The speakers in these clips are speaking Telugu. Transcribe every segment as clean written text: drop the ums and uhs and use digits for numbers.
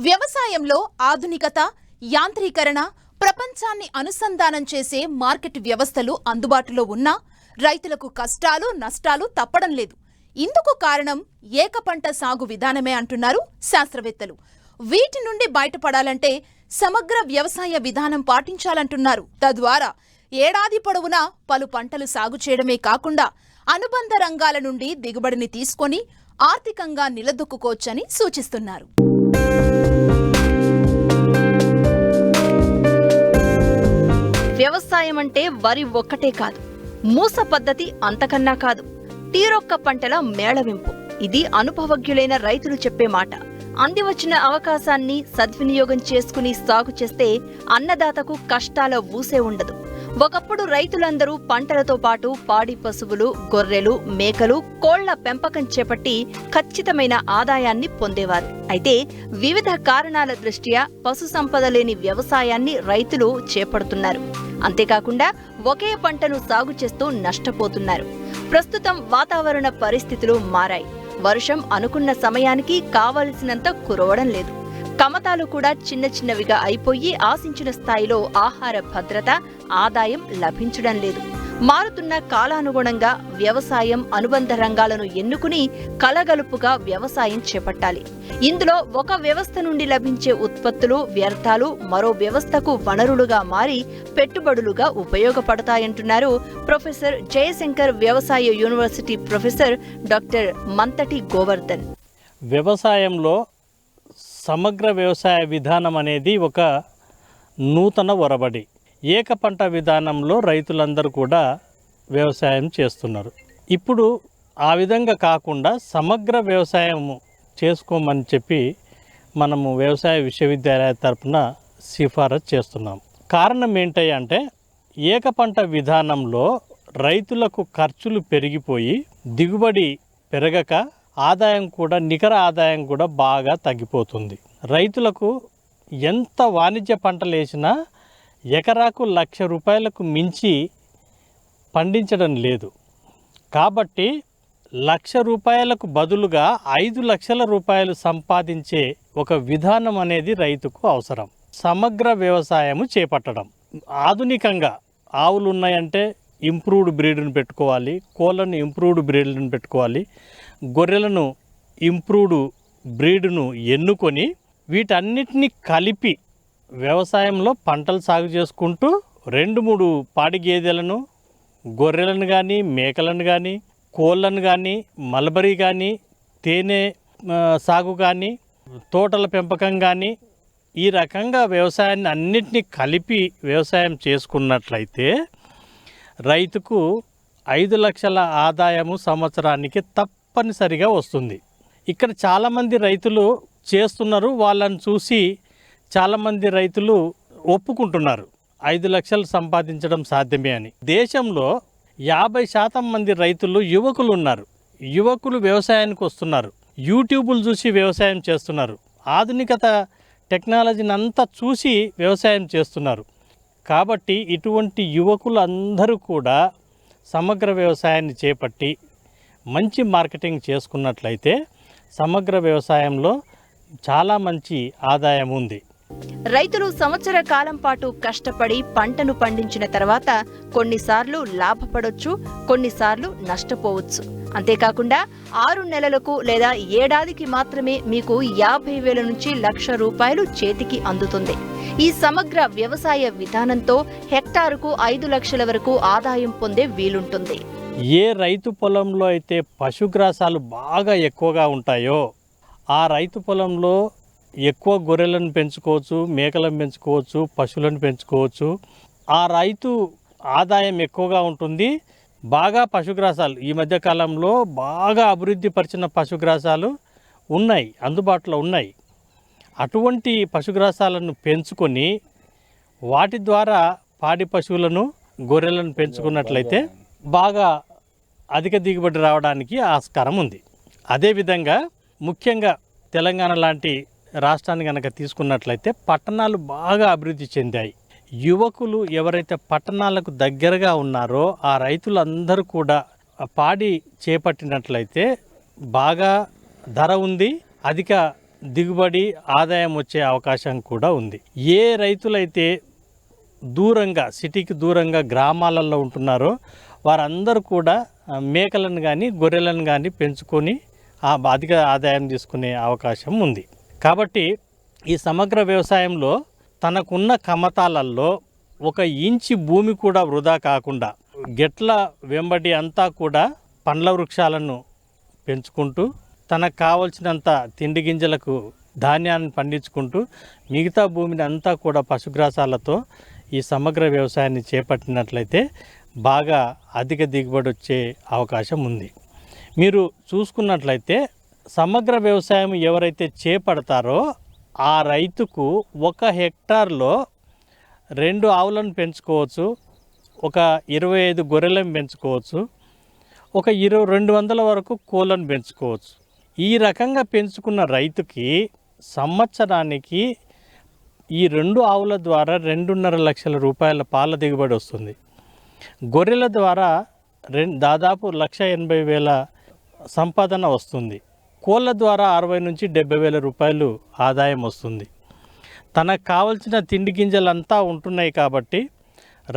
వ్యవసాయంలో ఆధునికత, యాంత్రీకరణ, ప్రపంచాన్ని అనుసంధానం చేసే మార్కెట్ వ్యవస్థలు అందుబాటులో ఉన్నా రైతులకు కష్టాలు, నష్టాలు తప్పడం లేదు. ఇందుకు కారణం ఏకపంట సాగు విధానమే అంటున్నారు శాస్త్రవేత్తలు. వీటి నుండి బయటపడాలంటే సమగ్ర వ్యవసాయ విధానం పాటించాలంటున్నారు. తద్వారా ఏడాది పొడవునా పలు పంటలు సాగు చేయడమే కాకుండా అనుబంధ రంగాల నుండి దిగుబడిని తీసుకొని ఆర్థికంగా నిలదొక్కుకోవచ్చని సూచిస్తున్నారు. వ్యవసాయం అంటే వరి ఒక్కటే కాదు, మూస పద్ధతి అంతకన్నా కాదు, తీరొక్క పంటల మేళవింపు. ఇది అనుభవజ్ఞులైన రైతులు చెప్పే మాట. అందివచ్చిన అవకాశాన్ని సద్వినియోగం చేసుకుని సాగు చేస్తే అన్నదాతకు కష్టాల ఊసే ఉండదు. ఒకప్పుడు రైతులందరూ పంటలతో పాటు పాడి పశువులు, గొర్రెలు, మేకలు, కోళ్ల పెంపకం చేపట్టి ఖచ్చితమైన ఆదాయాన్ని పొందేవారు. అయితే వివిధ కారణాల దృష్ట్యా పశు సంపద లేని వ్యవసాయాన్ని రైతులు చేపడుతున్నారు. అంతేకాకుండా ఒకే పంటను సాగు చేస్తూ నష్టపోతున్నారు. ప్రస్తుతం వాతావరణ పరిస్థితులు మారాయి. వర్షం అనుకున్న సమయానికి కావలసినంత కురవడం లేదు. కమతాలు కూడా చిన్న చిన్నవిగా అయిపోయి ఆశించిన స్థాయిలో ఆహార భద్రత, ఆదాయం లభించడం లేదు. మారుతున్న కాలానుగుణంగా వ్యవసాయం అనుబంధ రంగాలను ఎన్నుకుని కలగలుపుగా వ్యవసాయం చేపట్టాలి. ఇందులో ఒక వ్యవస్థ నుండి లభించే ఉత్పత్తులు, వ్యర్థాలు మరో వ్యవస్థకు వనరులుగా మారి పెట్టుబడులుగా ఉపయోగపడతాయంటున్నారు ప్రొఫెసర్ జయశంకర్ వ్యవసాయ యూనివర్సిటీ ప్రొఫెసర్ డాక్టర్ మంతటి గోవర్ధన్. వ్యవసాయంలో సమగ్ర వ్యవసాయ విధానం అనేది ఒక నూతన ఒరబడి. ఏకపంట విధానంలో రైతులందరూ కూడా వ్యవసాయం చేస్తున్నారు. ఇప్పుడు ఆ విధంగా కాకుండా సమగ్ర వ్యవసాయం చేసుకోమని చెప్పి మనము వ్యవసాయ విశ్వవిద్యాలయ తరపున సిఫారసు చేస్తున్నాం. కారణం ఏంటంటే ఏకపంట విధానంలో రైతులకు ఖర్చులు పెరిగిపోయి దిగుబడి పెరగక ఆదాయం కూడా, నికర ఆదాయం కూడా బాగా తగ్గిపోతుంది. రైతులకు ఎంత వాణిజ్య పంటలు వేసినా ఎకరాకు 1,00,000 రూపాయలకు మించి పండించడం లేదు. కాబట్టి 1,00,000 రూపాయలకు బదులుగా 5 లక్షల రూపాయలు సంపాదించే ఒక విధానం అనేది రైతుకు అవసరం. సమగ్ర వ్యవసాయము చేపట్టడం. ఆధునికంగా ఆవులు ఉన్నాయంటే ఇంప్రూవ్డ్ బ్రీడ్ని పెట్టుకోవాలి, కోళ్ళను ఇంప్రూవ్డ్ బ్రీడ్లను పెట్టుకోవాలి, గొర్రెలను ఇంప్రూవ్డ్ బ్రీడ్ను ఎన్నుకొని వీటన్నిటిని కలిపి వ్యవసాయంలో పంటలు సాగు చేసుకుంటూ 2-3 పాడి గేదెలను, గొర్రెలను కానీ, మేకలను కానీ, కోళ్ళను కానీ, మల్బరీ కానీ, తేనె సాగు కానీ, తోటల పెంపకం కానీ, ఈ రకంగా వ్యవసాయాన్ని అన్నిటినీ కలిపి వ్యవసాయం చేసుకున్నట్లయితే రైతుకు 5 లక్షల ఆదాయము సంవత్సరానికి తప్పనిసరిగా వస్తుంది. ఇక్కడ చాలామంది రైతులు చేస్తున్నారు. వాళ్ళని చూసి చాలామంది రైతులు ఒప్పుకుంటున్నారు 5 లక్షలు సంపాదించడం సాధ్యమే అని. దేశంలో 50% మంది రైతులు యువకులు ఉన్నారు. యువకులు వ్యవసాయానికి వస్తున్నారు. యూట్యూబ్లు చూసి వ్యవసాయం చేస్తున్నారు. ఆధునికత టెక్నాలజీని అంతా చూసి వ్యవసాయం చేస్తున్నారు. కాబట్టి ఇటువంటి యువకులు అందరూ కూడా సమగ్ర వ్యవసాయాన్ని చేపట్టి మంచి మార్కెటింగ్ చేసుకున్నట్లయితే సమగ్ర వ్యవసాయంలో చాలా మంచి ఆదాయం ఉంది. రైతులు సంవత్సర కాలం పాటు కష్టపడి పంటను పండించిన తర్వాత కొన్నిసార్లు లాభపడొచ్చు, కొన్నిసార్లు నష్టపోవచ్చు. అంతేకాకుండా 6 నెలలకు లేదా ఏడాదికి మాత్రమే మీకు 50,000 నుంచి 1,00,000 రూపాయలు చేతికి అందుతుంది. ఈ సమగ్ర వ్యవసాయ విధానంతో హెక్టారుకు 5 లక్షల వరకు ఆదాయం పొందే వీలుంటుంది. ఏ రైతు పొలంలో అయితే పశుగ్రాసాలు బాగా ఎక్కువగా ఉంటాయో ఆ రైతు పొలంలో ఎక్కువ గొర్రెలను పెంచుకోవచ్చు, మేకలను పెంచుకోవచ్చు, పశువులను పెంచుకోవచ్చు. ఆ రైతు ఆదాయం ఎక్కువగా ఉంటుంది. బాగా పశుగ్రాసాలు ఈ మధ్యకాలంలో బాగా అభివృద్ధి పరిచిన పశుగ్రాసాలు ఉన్నాయి, అందుబాటులో ఉన్నాయి. అటువంటి పశుగ్రాసాలను పెంచుకొని వాటి ద్వారా పాడి పశువులను, గొర్రెలను పెంచుకున్నట్లయితే బాగా అధిక దిగుబడి రావడానికి ఆస్కారం ఉంది. అదేవిధంగా ముఖ్యంగా తెలంగాణ లాంటి రాష్ట్రాన్ని కనుక తీసుకున్నట్లయితే పట్టణాలు బాగా అభివృద్ధి చెందాయి. యువకులు ఎవరైతే పట్టణాలకు దగ్గరగా ఉన్నారో ఆ రైతులందరూ కూడా పాడి చేపట్టినట్లయితే బాగా ధర ఉంది, అధిక దిగుబడి ఆదాయం వచ్చే అవకాశం కూడా ఉంది. ఏ రైతులైతే దూరంగా సిటీకి దూరంగా గ్రామాలలో ఉంటున్నారో వారందరూ కూడా మేకలను కానీ గొర్రెలను కానీ పెంచుకొని అధిక ఆదాయం తీసుకునే అవకాశం ఉంది. కాబట్టి ఈ సమగ్ర వ్యవసాయంలో తనకున్న కమతాలలో 1 ఇంచి భూమి కూడా వృధా కాకుండా గెట్ల వెంబడి అంతా కూడా పండ్ల వృక్షాలను పెంచుకుంటూ తనకు కావలసినంత తిండి గింజలకు ధాన్యాన్ని పండించుకుంటూ మిగతా భూమిని అంతా కూడా పశుగ్రాసాలతో ఈ సమగ్ర వ్యవసాయాన్ని చేపట్టినట్లయితే బాగా అధిక దిగుబడి వచ్చే అవకాశం ఉంది. మీరు చూసుకున్నట్లయితే సమగ్ర వ్యవసాయం ఎవరైతే చేపడతారో ఆ రైతుకు 1 హెక్టార్లో 2 ఆవులను పెంచుకోవచ్చు, ఒక 25 గొర్రెలను పెంచుకోవచ్చు, ఒక 200 వరకు కోళ్ళను పెంచుకోవచ్చు. ఈ రకంగా పెంచుకున్న రైతుకి సంవత్సరానికి ఈ 2 ఆవుల ద్వారా 2.5 లక్షల రూపాయల పాల దిగుబడి వస్తుంది. గొర్రెల ద్వారా దాదాపు 1,80,000 సంపాదన వస్తుంది. కోళ్ళ ద్వారా 60 నుంచి 70,000 రూపాయలు ఆదాయం వస్తుంది. తనకు కావలసిన తిండి గింజలంతా ఉంటున్నాయి కాబట్టి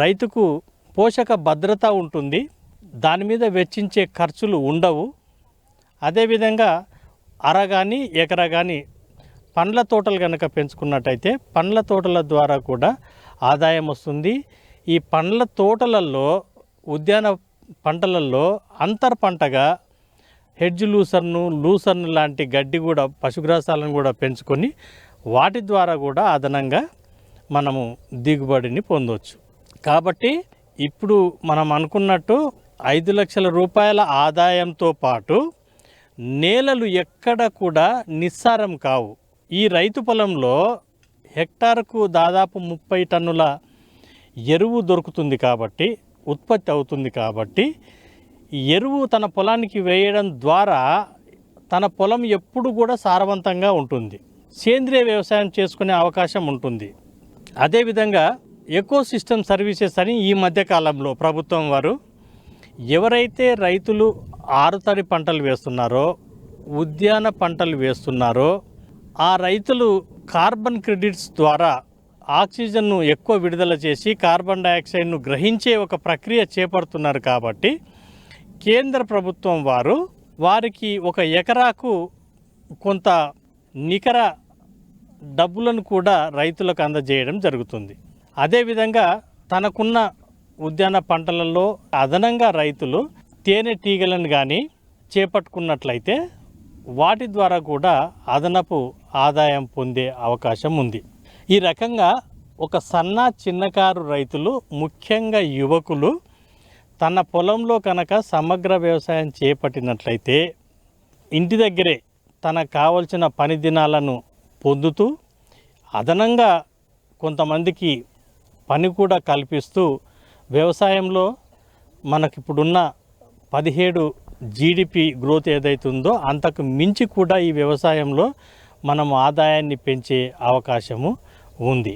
రైతుకు పోషక భద్రత ఉంటుంది. దాని మీద వెచ్చించే ఖర్చులు ఉండవు. అదేవిధంగా కానీ ఎకరా కానీ పండ్ల తోటలు కనుక పెంచుకున్నట్టయితే పండ్ల తోటల ద్వారా కూడా ఆదాయం వస్తుంది. ఈ పండ్ల తోటలలో ఉద్యాన పంటలలో అంతర్ పంటగా హెడ్జ్ లూసర్ను లాంటి గడ్డి కూడా పశుగ్రాసాలను కూడా పెంచుకొని వాటి ద్వారా కూడా అదనంగా మనము దిగుబడిని పొందవచ్చు. కాబట్టి ఇప్పుడు మనం అనుకున్నట్టు 5 లక్షల రూపాయల ఆదాయంతో పాటు నేలలు ఎక్కడ కూడా నిస్సారం కావు. ఈ రైతు పొలంలో హెక్టార్కు దాదాపు 30 టన్నుల ఎరువు దొరుకుతుంది కాబట్టి ఉత్పత్తి అవుతుంది కాబట్టి ఎరువు తన పొలానికి వేయడం ద్వారా తన పొలం ఎప్పుడు కూడా సారవంతంగా ఉంటుంది. సేంద్రియ వ్యవసాయం చేసుకునే అవకాశం ఉంటుంది. అదేవిధంగా ఎకోసిస్టమ్ సర్వీసెస్ అని ఈ మధ్యకాలంలో ప్రభుత్వం వారు ఎవరైతే రైతులు ఆరుతడి పంటలు వేస్తున్నారో ఉద్యాన పంటలు వేస్తున్నారో ఆ రైతులు కార్బన్ క్రెడిట్స్ ద్వారా ఆక్సిజన్ను ఎక్కువ విడుదల చేసి కార్బన్ డయాక్సైడ్ను గ్రహించే ఒక ప్రక్రియ చేపడుతున్నారు. కాబట్టి కేంద్ర ప్రభుత్వం వారికి 1 ఎకరాకు కొంత నికర డబ్బులను కూడా రైతులకు అందజేయడం జరుగుతుంది. అదేవిధంగా తనకున్న ఉద్యాన పంటలలో అదనంగా రైతులు తేనెటీగలను కానీ చేపట్టుకున్నట్లయితే వాటి ద్వారా కూడా అదనపు ఆదాయం పొందే అవకాశం ఉంది. ఈ రకంగా ఒక చిన్నకారు రైతులు ముఖ్యంగా యువకులు తన పొలంలో కనుక సమగ్ర వ్యవసాయం చేపట్టినట్లయితే ఇంటి దగ్గరే తనకు కావలసిన పని దినాలను పొందుతూ అదనంగా కొంతమందికి పని కూడా కల్పిస్తూ వ్యవసాయంలో మనకిప్పుడున్న 17 జీడిపి గ్రోత్ ఏదైతుందో అంతకు మించి కూడా ఈ వ్యవసాయంలో మనం ఆదాయాన్ని పెంచే అవకాశము ఉంది.